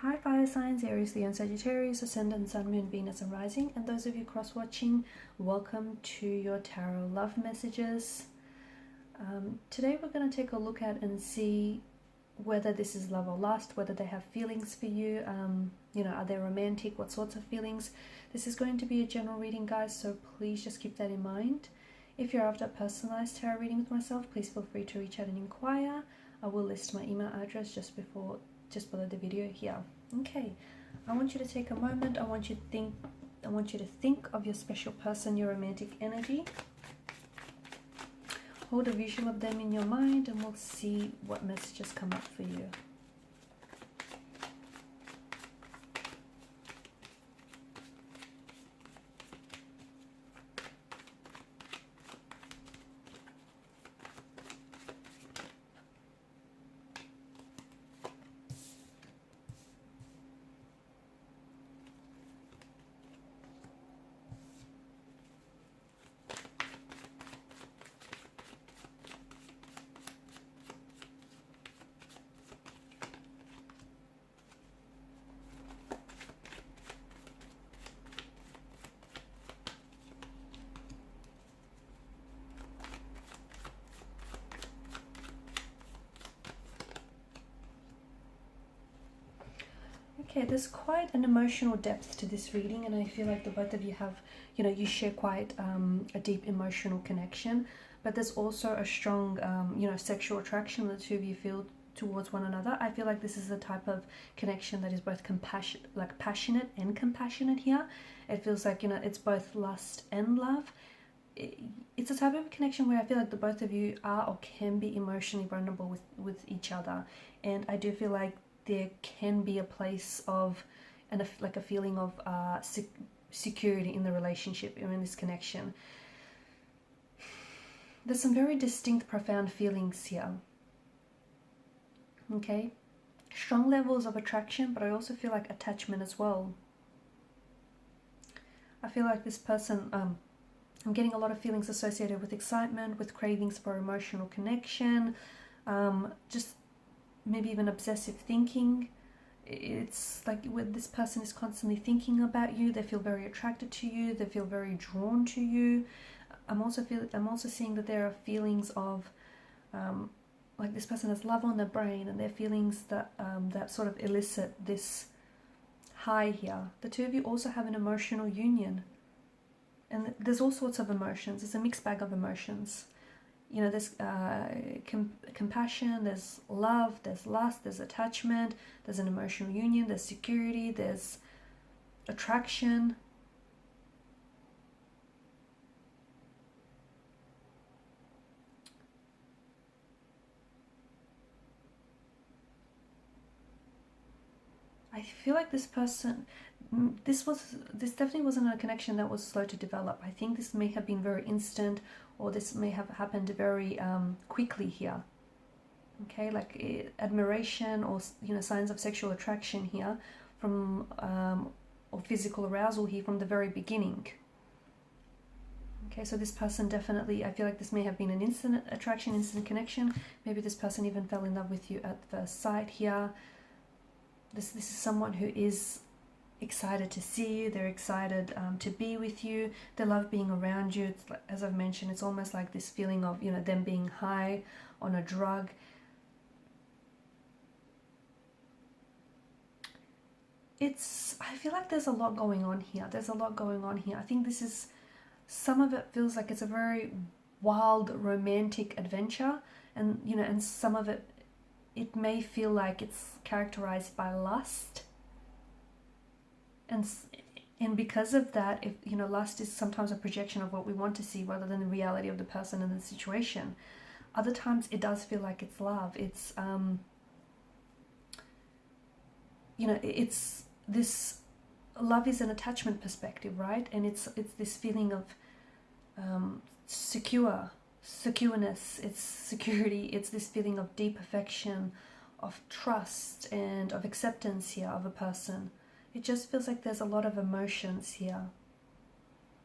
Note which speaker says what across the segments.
Speaker 1: Hi fire signs, Aries, Leo and Sagittarius, Ascendant, Sun, Moon, Venus and Rising. And those of you cross-watching, welcome to your tarot love messages. Today we're going to take a look at and see whether this is love or lust, whether they have feelings for you, are they romantic, what sorts of feelings. This is going to be a general reading, guys, so please just keep that in mind. If you're after a personalized tarot reading with myself, please feel free to reach out and inquire. I will list my email address just below the video here. Okay, I want you to take a moment. I want you to think of your special person, your romantic energy. Hold a visual of them in your mind and we'll see what messages come up for you. Okay, there's quite an emotional depth to this reading, and I feel like the both of you have, you share quite a deep emotional connection, but there's also a strong, sexual attraction the two of you feel towards one another. I feel like this is a type of connection that is both passionate and compassionate here. It feels like, it's both lust and love. It's a type of connection where I feel like the both of you are or can be emotionally vulnerable with each other, and I do feel like there can be a place of a feeling of security in the relationship, in this connection. There's some very distinct, profound feelings here. Okay, strong levels of attraction, but I also feel like attachment as well. I feel like this person, I'm getting a lot of feelings associated with excitement, with cravings for emotional connection, just maybe even obsessive thinking. It's like when this person is constantly thinking about you, they feel very attracted to you, they feel very drawn to you. I'm also seeing that there are feelings of like this person has love on their brain, and their feelings that that sort of elicit this high here. The two of you also have an emotional union, and there's all sorts of emotions. It's a mixed bag of emotions. There's compassion, there's love, there's lust, there's attachment, there's an emotional union, there's security, there's attraction. I feel like this person, this definitely wasn't a connection that was slow to develop. I think this may have been very instant, or this may have happened very quickly here. Okay, like admiration or signs of sexual attraction here from or physical arousal here from the very beginning. Okay, so this person definitely, I feel like this may have been an instant attraction, instant connection. Maybe this person even fell in love with you at first sight here. This is someone who is excited to see you, they're excited to be with you, they love being around you. It's like, as I've mentioned, it's almost like this feeling of, them being high on a drug. I feel like there's a lot going on here. I think some of it feels like it's a very wild, romantic adventure, and, and some of it may feel like it's characterized by lust. And because of that, if lust is sometimes a projection of what we want to see rather than the reality of the person and the situation. Other times it does feel like it's love. It's it's this love is an attachment perspective, right? And it's this feeling of secureness, it's security, it's this feeling of deep affection, of trust and of acceptance here of a person. It just feels like there's a lot of emotions here.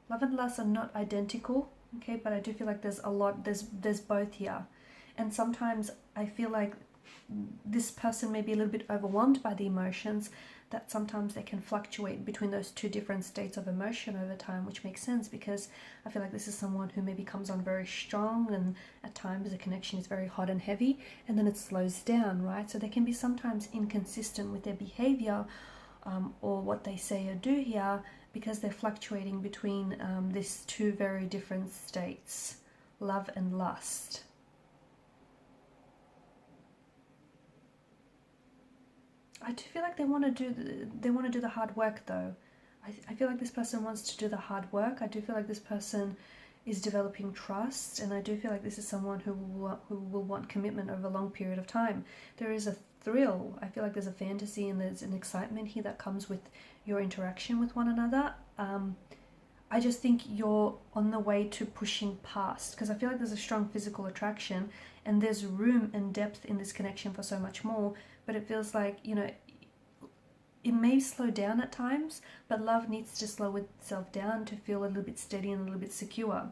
Speaker 1: Love and lust are not identical, okay, but I do feel like there's a lot, there's both here. And sometimes I feel like this person may be a little bit overwhelmed by the emotions, that sometimes they can fluctuate between those two different states of emotion over time, which makes sense because I feel like this is someone who maybe comes on very strong, and at times the connection is very hot and heavy, and then it slows down, right? So they can be sometimes inconsistent with their behavior or what they say or do here, because they're fluctuating between these two very different states, love and lust. I do feel like they want to do the hard work though. I feel like this person wants to do the hard work. I do feel like this person is developing trust, and I do feel like this is someone who will want commitment over a long period of time. There is a thrill. I feel like there's a fantasy and there's an excitement here that comes with your interaction with one another. I just think you're on the way to pushing past, because I feel like there's a strong physical attraction and there's room and depth in this connection for so much more, but it feels like, you know, it may slow down at times, but love needs to slow itself down to feel a little bit steady and a little bit secure.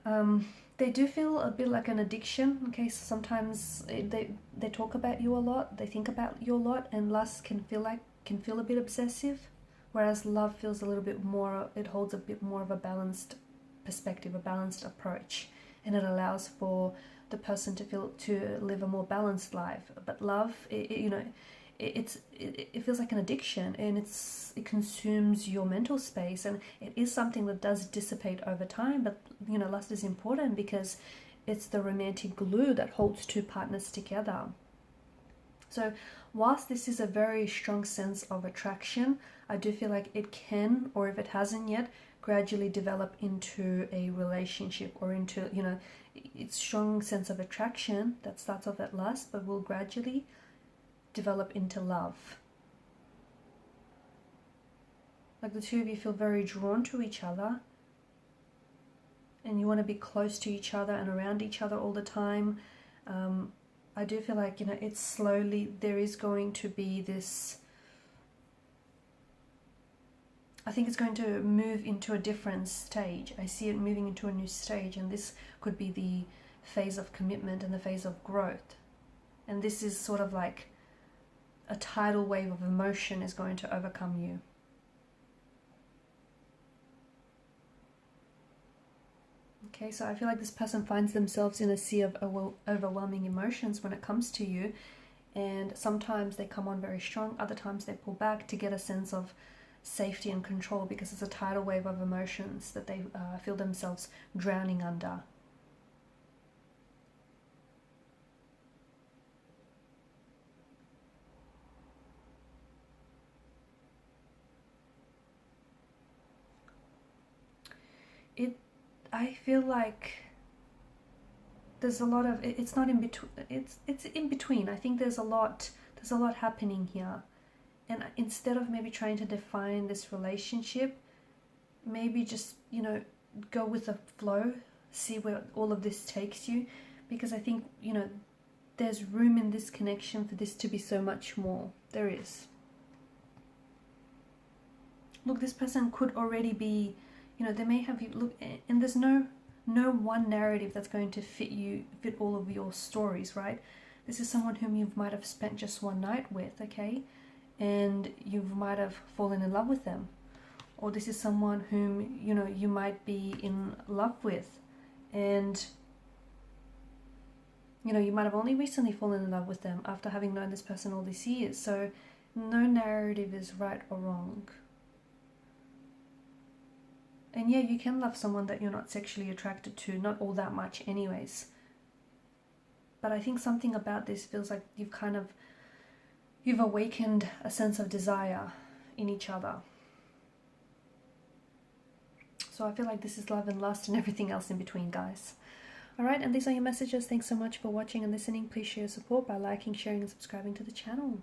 Speaker 1: They do feel a bit like an addiction. Okay, so sometimes they talk about you a lot, they think about you a lot, and lust can feel a bit obsessive, whereas love feels a little bit more, it holds a bit more of a balanced perspective, a balanced approach, and it allows for the person to live a more balanced life. But love, it feels like an addiction, and it consumes your mental space, and it is something that does dissipate over time. But you know, lust is important because it's the romantic glue that holds two partners together. So whilst this is a very strong sense of attraction, I do feel like it can, or if it hasn't yet, gradually develop into a relationship, or into, you know, it's strong sense of attraction that starts off at lust but will gradually develop into love. Like the two of you feel very drawn to each other, and you want to be close to each other and around each other all the time. I do feel like, you know, it's slowly, there is going to be this, I think it's going to move into a different stage. I see it moving into a new stage, and this could be the phase of commitment and the phase of growth. And this is sort of like a tidal wave of emotion is going to overcome you. Okay, so I feel like this person finds themselves in a sea of overwhelming emotions when it comes to you, and sometimes they come on very strong, other times they pull back to get a sense of safety and control, because it's a tidal wave of emotions that they feel themselves drowning under. I feel like there's a lot of, it's not in between, it's in between. I think there's a lot happening here, and instead of maybe trying to define this relationship, maybe just, you know, go with the flow, see where all of this takes you, because I think, you know, there's room in this connection for this to be so much more. There is. Look, this person could already be, you know, they may have you look, and there's no one narrative that's going to fit all of your stories, right? This is someone whom you might have spent just one night with, okay, and you might have fallen in love with them, or this is someone whom, you know, you might be in love with, and you know, you might have only recently fallen in love with them after having known this person all these years. So no narrative is right or wrong. And yeah, you can love someone that you're not sexually attracted to, not all that much anyways. But I think something about this feels like you've awakened a sense of desire in each other. So I feel like this is love and lust and everything else in between, guys. Alright, and these are your messages. Thanks so much for watching and listening. Please show your support by liking, sharing and subscribing to the channel.